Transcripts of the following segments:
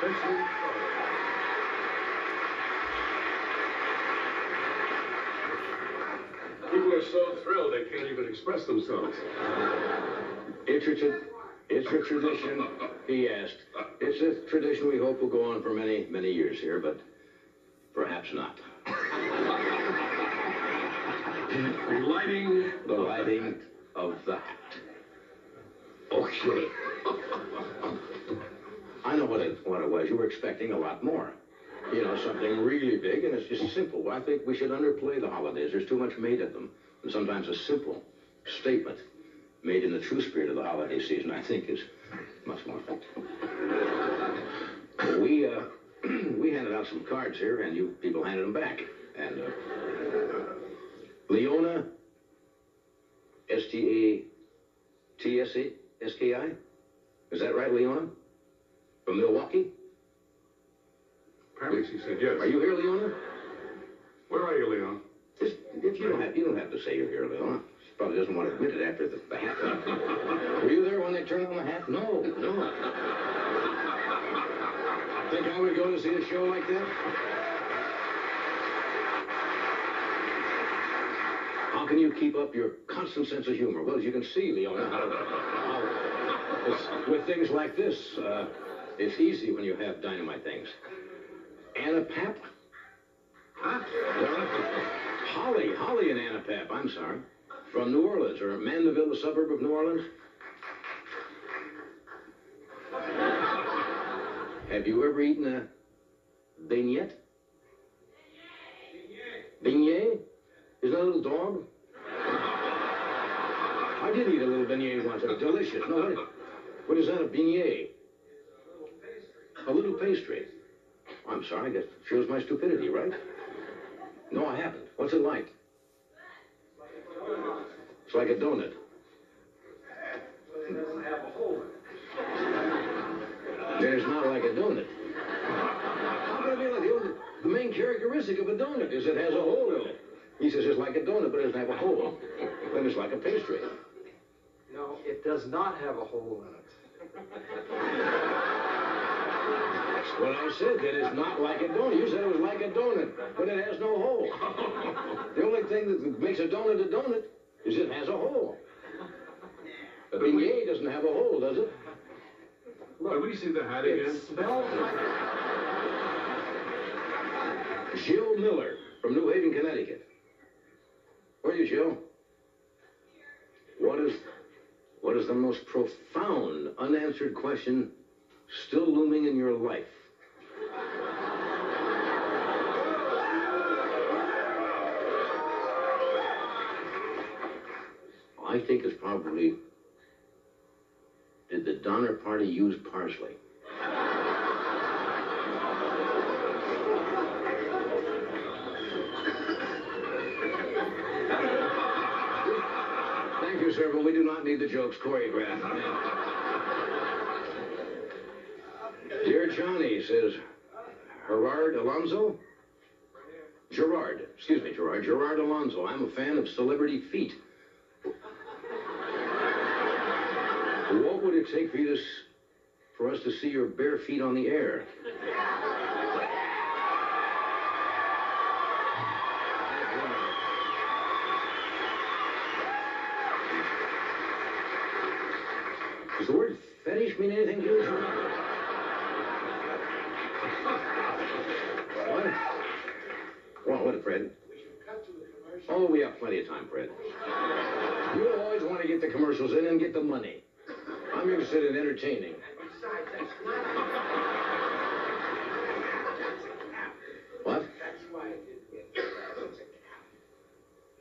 officially started. People are so thrilled they can't even express themselves. It's a tradition, he asked. It's a tradition we hope will go on for many, many years here, but perhaps not. The lighting of the hat. Okay. I know what it was. You were expecting a lot more. You know, something really big, and it's just simple. Well, I think we should underplay the holidays. There's too much made of them. And sometimes a simple statement made in the true spirit of the holiday season, I think, is much more effective. We handed out some cards here, and you people handed them back. And Leona, S-T-A-T-S-E-S-K-I? Is that right, Leona? From Milwaukee? Apparently she said yes. Are you here, Leona? Where are you, Leon? Just, if you don't have to say you're here, Leona. She probably doesn't want to admit it after the hat. Were you there when they turned on the hat? No. Think I would go to see a show like that? How can you keep up your constant sense of humor? Well, as you can see, Leona, with things like this, it's easy when you have dynamite things. Anna Pap? Huh? Holly and Anna Pap, I'm sorry. From New Orleans, or Mandeville, a suburb of New Orleans. Have you ever eaten a beignet? Beignet? Is that a little dog? I did eat a little beignet once. It was delicious. No, what is that, a beignet? A little pastry. I'm sorry, I guess it shows my stupidity, right? No, I haven't. What's it like? It's like a donut. It doesn't have a hole in it. Then it's not like a donut. How can it be like a donut? The main characteristic of a donut is it has a hole in it. He says it's like a donut, but it doesn't have a hole. Then it's like a pastry. No, it does not have a hole in it. That's what I said, that it's not like a donut. You said it was like a donut, but it has no hole. The only thing that makes a donut is it has a hole. A beignet doesn't have a hole, does it? Look, we see the hat again. It smells like... Jill Miller from New Haven, Connecticut. Where are you, Jill? What is the most profound, unanswered question still looming in your life? I think it's probably, did the Donner Party use parsley? Thank you, sir, but we do not need the jokes choreographed. Dear Johnny, says Gerard Alonso? Gerard Alonso. I'm a fan of celebrity feet. What would it take for us to see your bare feet on the air? Does the word fetish mean anything to you? What? Well, what, Fred? Oh, we have plenty of time, Fred. You always want to get the commercials in and get the money. I'm interested in entertaining. What? That's why I did get it.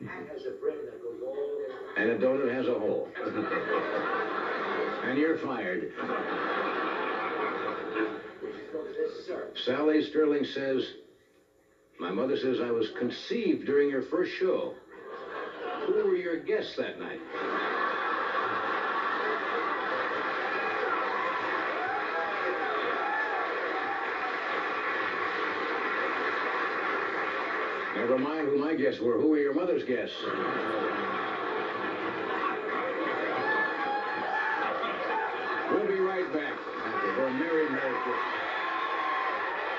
Hat has a brim that goes all the way around. And a donut has a hole. And you're fired. Yes, sir. Sally Sterling says, my mother says I was conceived during your first show. Who were your guests that night? Never mind who my guests were. Who were your mother's guests? We'll be right back for a merry, merry